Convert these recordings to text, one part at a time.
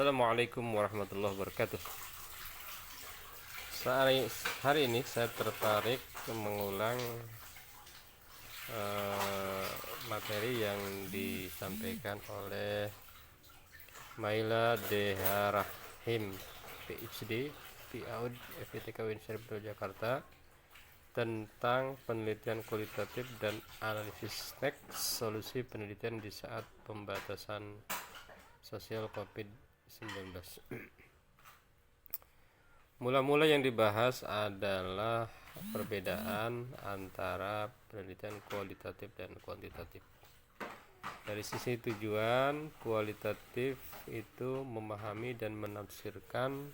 Assalamualaikum warahmatullahi wabarakatuh. Hari ini saya tertarik mengulang materi yang disampaikan oleh Maila Deharahim PhD PAUD FITK UIN Syarif Jakarta tentang penelitian kualitatif dan analisis teks solusi penelitian di saat pembatasan sosial COVID-19. Mula-mula yang dibahas adalah perbedaan antara penelitian kualitatif dan kuantitatif. Dari sisi tujuan, kualitatif itu memahami dan menafsirkan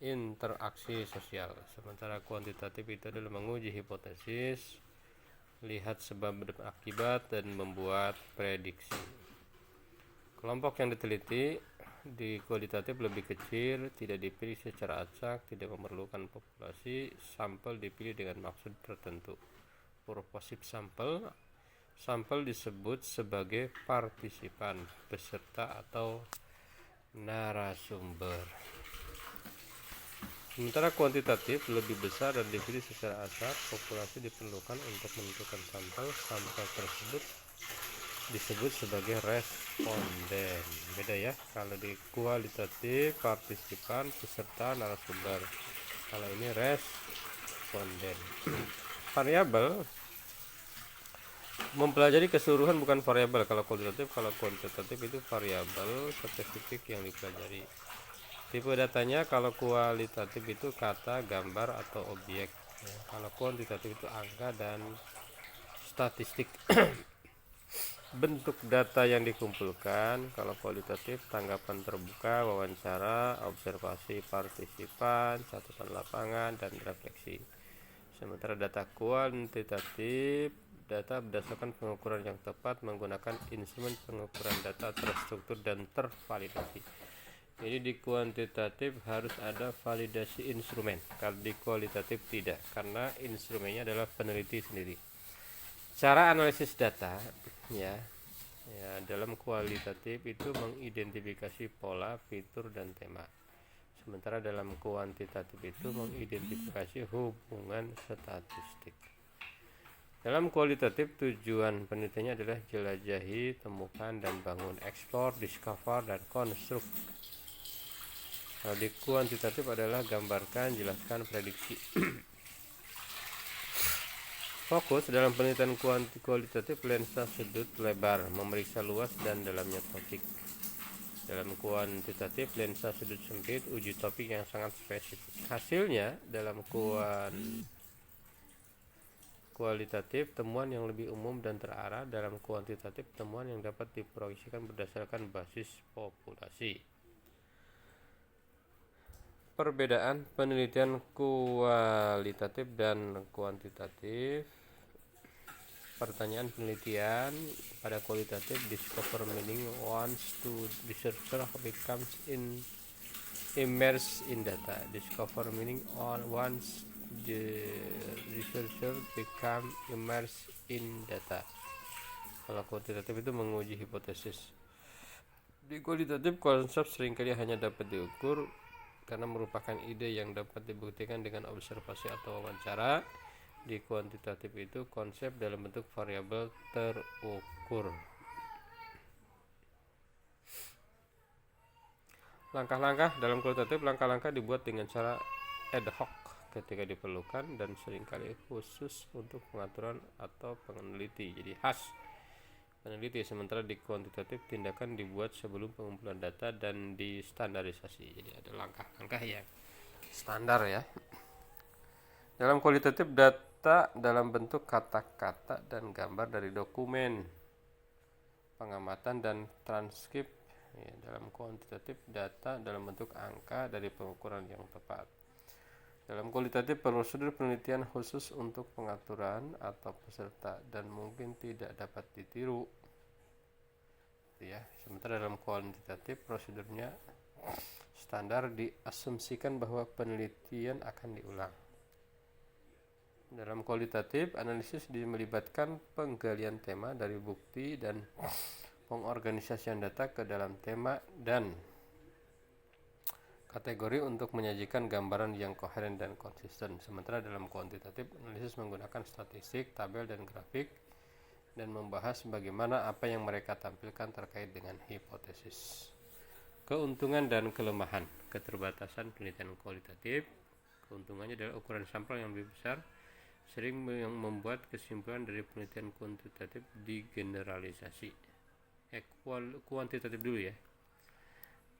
interaksi sosial, sementara kuantitatif itu adalah menguji hipotesis, lihat sebab dan akibat, dan membuat prediksi. Kelompok yang diteliti di kualitatif lebih kecil, tidak dipilih secara acak, tidak memerlukan populasi, sampel dipilih dengan maksud tertentu. Purposive sampel disebut sebagai partisipan, peserta atau narasumber. Sementara kuantitatif lebih besar dan dipilih secara acak, populasi diperlukan untuk menentukan sampel tersebut disebut sebagai responden. Beda ya, kalau di kualitatif partisipan, peserta, narasumber. Kalau ini responden. Variabel mempelajari keseluruhan, bukan variabel kalau kualitatif. Kalau kuantitatif itu variabel spesifik yang dipelajari. Tipe datanya kalau kualitatif itu kata, gambar, atau objek ya. Kalau kuantitatif itu angka dan statistik. Bentuk data yang dikumpulkan kalau kualitatif tanggapan terbuka, wawancara, observasi partisipan, catatan lapangan, dan refleksi. Sementara data kuantitatif, data berdasarkan pengukuran yang tepat menggunakan instrumen pengukuran data terstruktur dan tervalidasi. Jadi di kuantitatif harus ada validasi instrumen, kalau di kualitatif tidak, karena instrumennya adalah peneliti sendiri. Cara analisis data ya dalam kualitatif itu mengidentifikasi pola, fitur, dan tema. Sementara dalam kuantitatif itu mengidentifikasi hubungan statistik. Dalam kualitatif tujuan penelitiannya adalah jelajahi, temukan, dan bangun, explore, discover, dan construct. Kalau di kuantitatif adalah gambarkan, jelaskan, prediksi. Fokus dalam penelitian kualitatif lensa sudut lebar, memeriksa luas dan dalamnya topik. Dalam kuantitatif lensa sudut sempit, uji topik yang sangat spesifik. Hasilnya dalam kualitatif temuan yang lebih umum dan terarah, dalam kuantitatif temuan yang dapat diproyeksikan berdasarkan basis populasi. Perbedaan penelitian kualitatif dan kuantitatif. Pertanyaan penelitian pada kualitatif: discover meaning once to researcher becomes immersed in data. Discover meaning once the researcher become immersed in data. Kalau kuantitatif itu menguji hipotesis. Di kualitatif konsep seringkali hanya dapat diukur karena merupakan ide yang dapat dibuktikan dengan observasi atau wawancara. Di kuantitatif itu konsep dalam bentuk variabel terukur. Langkah-langkah dalam kualitatif, langkah-langkah dibuat dengan cara ad hoc ketika diperlukan dan seringkali khusus untuk pengaturan atau peneliti, jadi khas peneliti. Sementara di kuantitatif tindakan dibuat sebelum pengumpulan data dan distandarisasi, jadi ada langkah-langkah yang standar ya. Dalam kualitatif, data dalam bentuk kata-kata dan gambar dari dokumen pengamatan dan transkrip ya. Dalam kuantitatif, data dalam bentuk angka dari pengukuran yang tepat. Dalam kualitatif, prosedur penelitian khusus untuk pengaturan atau peserta dan mungkin tidak dapat ditiru ya. Sementara dalam kuantitatif prosedurnya standar, diasumsikan bahwa penelitian akan diulang. Dalam kualitatif, analisis melibatkan penggalian tema dari bukti dan pengorganisasian data ke dalam tema dan kategori untuk menyajikan gambaran yang koheren dan konsisten. Sementara dalam kuantitatif analisis menggunakan statistik, tabel, dan grafik dan membahas bagaimana apa yang mereka tampilkan terkait dengan hipotesis. Keuntungan dan kelemahan. Keterbatasan penelitian kualitatif. Keuntungannya adalah ukuran sampel yang lebih besar sering membuat kesimpulan dari penelitian kuantitatif digeneralisasi. Kuantitatif dulu ya.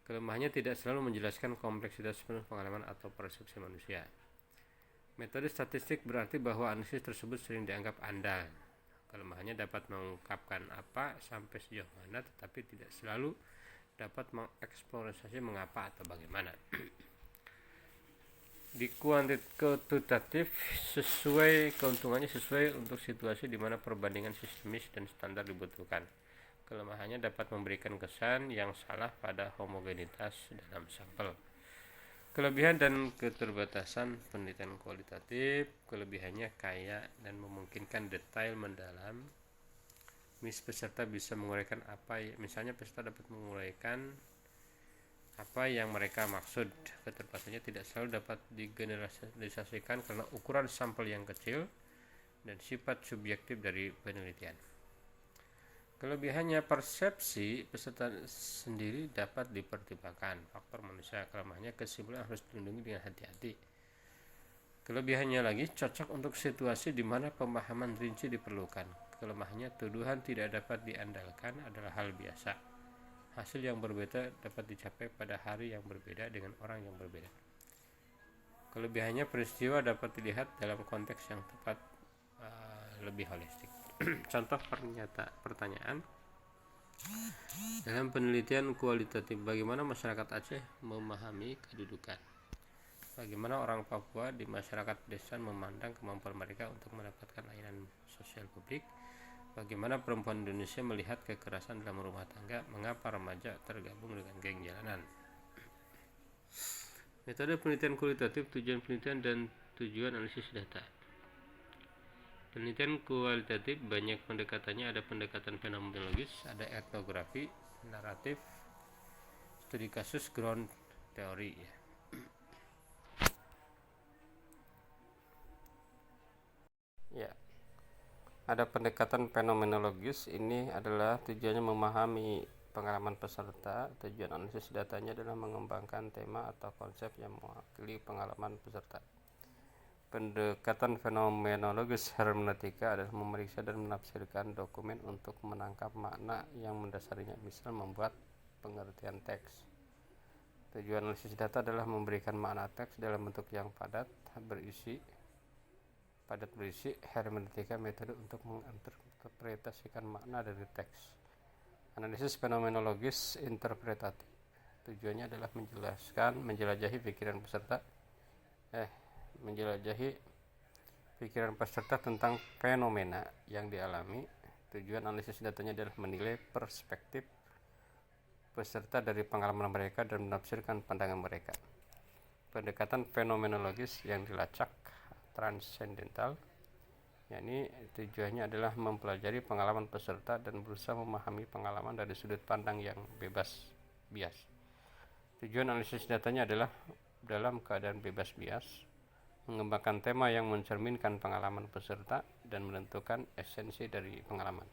Kelemahannya tidak selalu menjelaskan kompleksitas penuh pengalaman atau persepsi manusia. Metode statistik berarti bahwa analisis tersebut sering dianggap andal. Kelemahannya dapat mengungkapkan apa sampai sejauh mana, tetapi tidak selalu dapat mengeksplorasi mengapa atau bagaimana. Di kuantitatif keuntungannya sesuai untuk situasi di mana perbandingan sistemis dan standar dibutuhkan. Kelemahannya dapat memberikan kesan yang salah pada homogenitas dalam sampel. Kelebihan dan keterbatasan penelitian kualitatif. Kelebihannya kaya dan memungkinkan detail mendalam. Peserta bisa menguraikan misalnya peserta dapat menguraikan apa yang mereka maksud. Keterbatasannya tidak selalu dapat digeneralisasikan karena ukuran sampel yang kecil dan sifat subjektif dari penelitian. Kelebihannya persepsi peserta sendiri dapat dipertimbangkan. Faktor manusia. Kelemahannya kesimpulan harus dilindungi dengan hati-hati. Kelebihannya lagi cocok untuk situasi di mana pemahaman rinci diperlukan. Kelemahannya tuduhan tidak dapat diandalkan adalah hal biasa. Hasil yang berbeda dapat dicapai pada hari yang berbeda dengan orang yang berbeda. Kelebihannya peristiwa dapat dilihat dalam konteks yang tepat lebih holistik. Contoh pertanyaan dalam penelitian kualitatif, bagaimana masyarakat Aceh memahami kedudukan? Bagaimana orang Papua di masyarakat pedesaan memandang kemampuan mereka untuk mendapatkan layanan sosial publik? Bagaimana perempuan Indonesia melihat kekerasan dalam rumah tangga? Mengapa remaja tergabung dengan geng jalanan? Metode penelitian kualitatif, tujuan penelitian dan tujuan analisis data. Penelitian kualitatif banyak pendekatannya. Ada pendekatan fenomenologis, ada etnografi, naratif, studi kasus, ground teori. Ya, ada pendekatan fenomenologis. Ini adalah tujuannya memahami pengalaman peserta. Tujuan analisis datanya adalah mengembangkan tema atau konsep yang mewakili pengalaman peserta. Pendekatan fenomenologis hermeneutika adalah memeriksa dan menafsirkan dokumen untuk menangkap makna yang mendasarinya, misal membuat pengertian teks. Tujuan analisis data adalah memberikan makna teks dalam bentuk yang padat berisi. Hermeneutika mencoba untuk menginterpretasikan makna dari teks. Analisis fenomenologis interpretatif. Tujuannya adalah menjelajahi pikiran peserta tentang fenomena yang dialami. Tujuan analisis datanya adalah menilai perspektif peserta dari pengalaman mereka dan menafsirkan pandangan mereka. Pendekatan fenomenologis yang dilacak transendental, yakni tujuannya adalah mempelajari pengalaman peserta dan berusaha memahami pengalaman dari sudut pandang yang bias. Tujuan analisis datanya adalah dalam keadaan bebas bias, mengembangkan tema yang mencerminkan pengalaman peserta dan menentukan esensi dari pengalaman.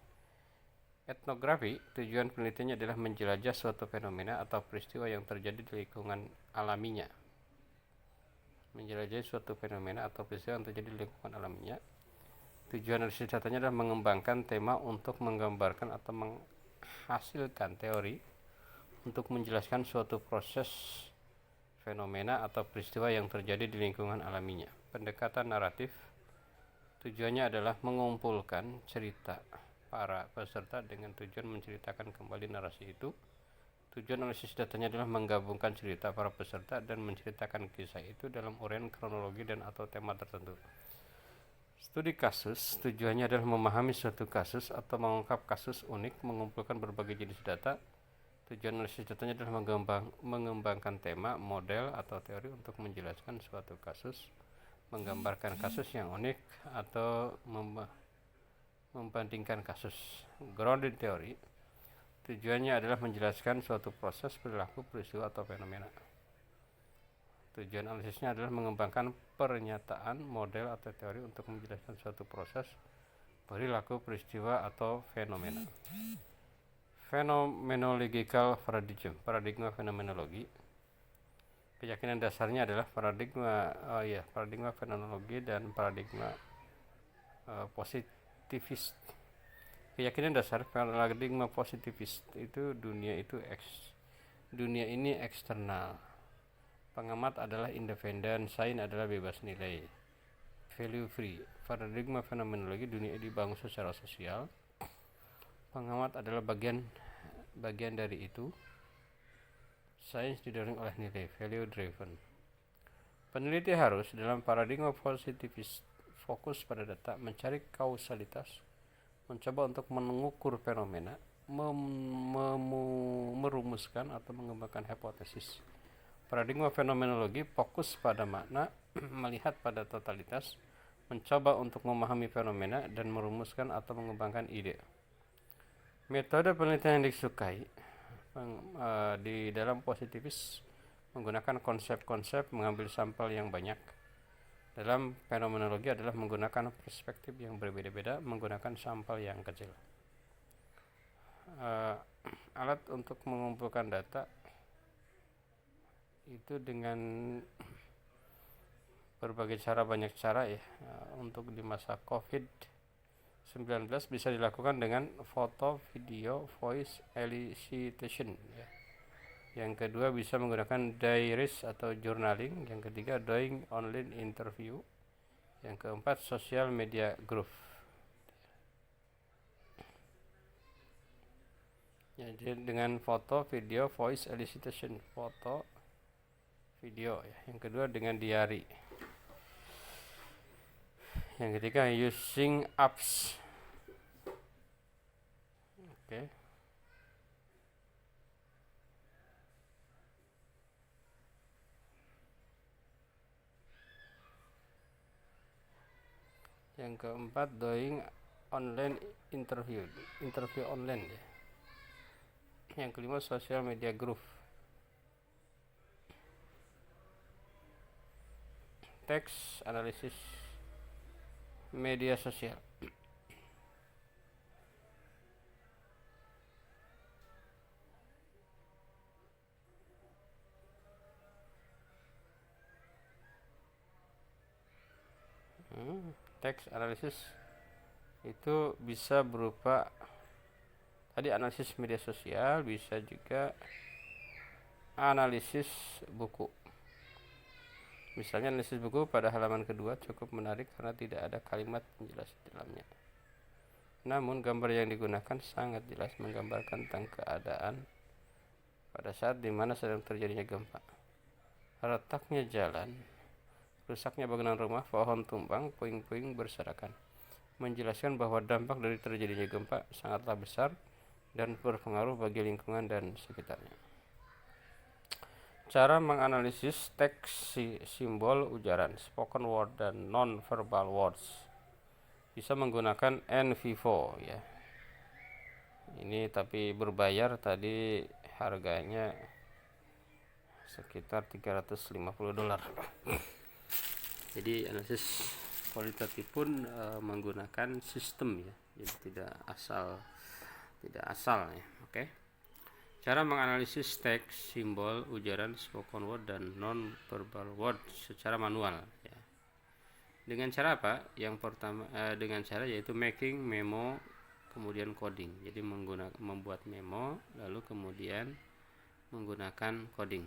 Etnografi, tujuan penelitiannya adalah menjelajah suatu fenomena atau peristiwa yang terjadi di lingkungan alaminya. Tujuan analisis datanya adalah mengembangkan tema untuk menggambarkan atau menghasilkan teori untuk menjelaskan suatu proses, fenomena atau peristiwa yang terjadi di lingkungan alaminya. Pendekatan naratif, tujuannya adalah mengumpulkan cerita para peserta dengan tujuan menceritakan kembali narasi itu. Tujuan analisis datanya adalah menggabungkan cerita para peserta dan menceritakan kisah itu dalam uraian kronologi dan atau tema tertentu. Studi kasus, tujuannya adalah memahami suatu kasus atau mengungkap kasus unik, mengumpulkan berbagai jenis data. Tujuan analisis datanya adalah mengembangkan tema, model, atau teori untuk menjelaskan suatu kasus, menggambarkan kasus yang unik, atau membandingkan kasus. Grounded teori, tujuannya adalah menjelaskan suatu proses, perilaku, peristiwa, atau fenomena. Tujuan analisisnya adalah mengembangkan pernyataan, model atau teori untuk menjelaskan suatu proses, perilaku, peristiwa atau fenomena. Phenomenological paradigma fenomenologi. Keyakinan dasarnya adalah paradigma fenomenologi dan paradigma positivis. Keyakinan dasar paradigma positivis itu dunia ini eksternal. Pengamat adalah independen, sains adalah bebas nilai, value free. Paradigma fenomenologi, dunia dibangun secara sosial. Pengamat adalah bagian dari itu. Sains didorong oleh nilai, value driven. Peneliti harus dalam paradigma positivis fokus pada data, mencari kausalitas, mencoba untuk mengukur fenomena, merumuskan atau mengembangkan hipotesis. Paradigma fenomenologi fokus pada makna, melihat pada totalitas, mencoba untuk memahami fenomena dan merumuskan atau mengembangkan ide. Metode penelitian yang disukai di dalam positivis menggunakan konsep-konsep, mengambil sampel yang banyak. Dalam fenomenologi adalah menggunakan perspektif yang berbeda-beda, menggunakan sampel yang kecil. Alat untuk mengumpulkan data itu dengan berbagai cara, banyak cara ya. Untuk di masa COVID-19 bisa dilakukan dengan foto, video, voice elicitation ya. Yang kedua bisa menggunakan diaries atau journaling. Yang ketiga doing online interview. Yang keempat social media group. Jadi dengan foto, video, voice elicitation, foto, video ya. Yang kedua dengan diary. Yang ketiga using apps. Oke. Yang keempat doing online interview online ya. Yang kelima social media group. Teks analisis media sosial. Teks analisis itu bisa berupa tadi analisis media sosial, bisa juga analisis buku. Misalnya analisis buku pada halaman kedua cukup menarik karena tidak ada kalimat penjelas di dalamnya. Namun gambar yang digunakan sangat jelas menggambarkan tentang keadaan pada saat dimana sedang terjadinya gempa. Retaknya jalan, rusaknya bangunan rumah, pohon tumbang, puing-puing berserakan. Menjelaskan bahwa dampak dari terjadinya gempa sangatlah besar dan berpengaruh bagi lingkungan dan sekitarnya. Cara menganalisis teks simbol ujaran, spoken word dan non-verbal words. Bisa menggunakan NVivo ya. Ini tapi berbayar, tadi harganya sekitar $350. Jadi analisis kualitatif pun menggunakan sistem ya. Jadi tidak asal ya. Oke. Cara menganalisis teks, simbol, ujaran, spoken word dan non-verbal word secara manual ya. Dengan cara apa? Yang pertama dengan cara yaitu making memo, kemudian coding. Jadi membuat memo lalu kemudian menggunakan coding.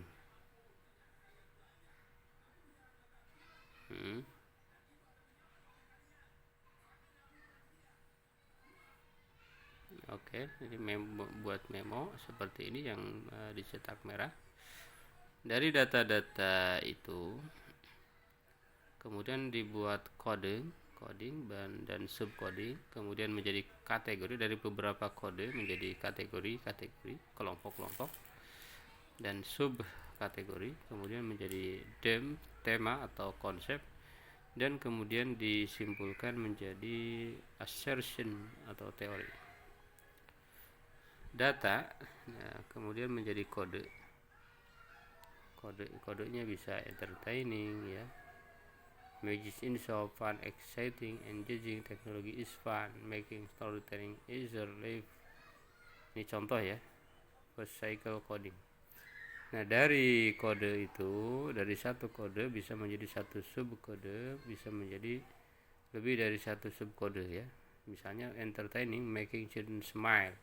Oke, jadi buat memo seperti ini yang dicetak merah. Dari data-data itu kemudian dibuat coding dan subcoding, kemudian menjadi kategori, dari beberapa kode menjadi kategori, kelompok-kelompok dan subkategori, kemudian menjadi tema atau konsep, dan kemudian disimpulkan menjadi assertion atau teori. Data kemudian menjadi kode Kodenya bisa entertaining ya, magic in show, fun, exciting, engaging, technology is fun, making storytelling easier, live. Ini contoh ya, first cycle coding. Nah, dari kode itu, dari satu kode bisa menjadi satu subkode, bisa menjadi lebih dari satu subkode ya. Misalnya entertaining, making children smile.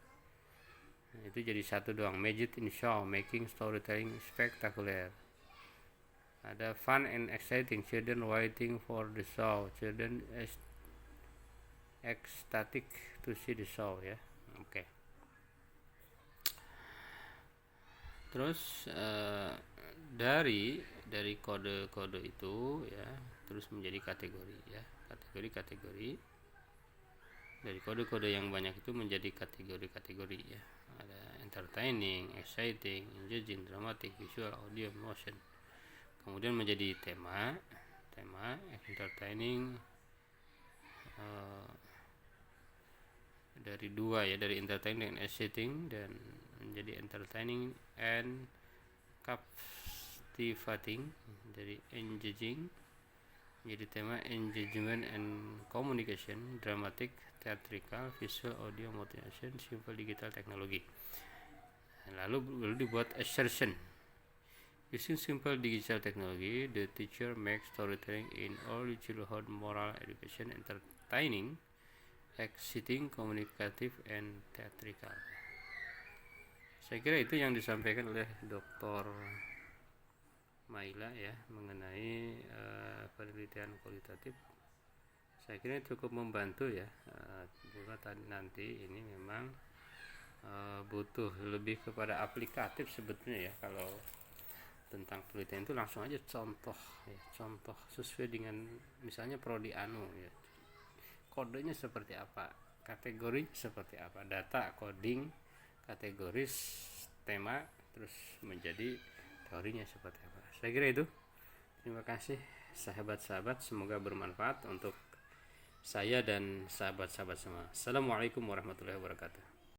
Nah, itu jadi satu doang. Magic in show, making storytelling spectacular. Ada fun and exciting, children waiting for the show, children ecstatic to see the show ya. Oke. Terus dari kode-kode itu ya, terus menjadi kategori ya, kategori dari kode-kode yang banyak itu menjadi kategori ya. Ada entertaining, exciting, engaging, dramatic, visual, audio, motion. Kemudian menjadi tema entertaining, dari dua ya, dari entertaining dan exciting, dan menjadi entertaining and captivating, dari engaging menjadi tema engagement and communication, dramatic, theatrical, visual, audio, motivation, simple, digital, teknologi. Lalu dibuat assertion. Using simple digital technology, the teacher makes storytelling in early childhood moral education entertaining, exciting, communicative, and theatrical. Saya kira itu yang disampaikan oleh Dr. Maila ya, mengenai penelitian kualitatif. Saya kira cukup membantu ya. Juga nanti ini memang butuh lebih kepada aplikatif sebetulnya ya. Kalau tentang penelitian itu langsung aja contoh sesuai dengan misalnya prodi anu ya, kodenya seperti apa, kategori seperti apa, data coding, kategoris, tema, terus menjadi teorinya seperti apa. Saya kira itu. Terima kasih sahabat-sahabat, semoga bermanfaat untuk saya dan sahabat-sahabat semua. Assalamualaikum warahmatullahi wabarakatuh.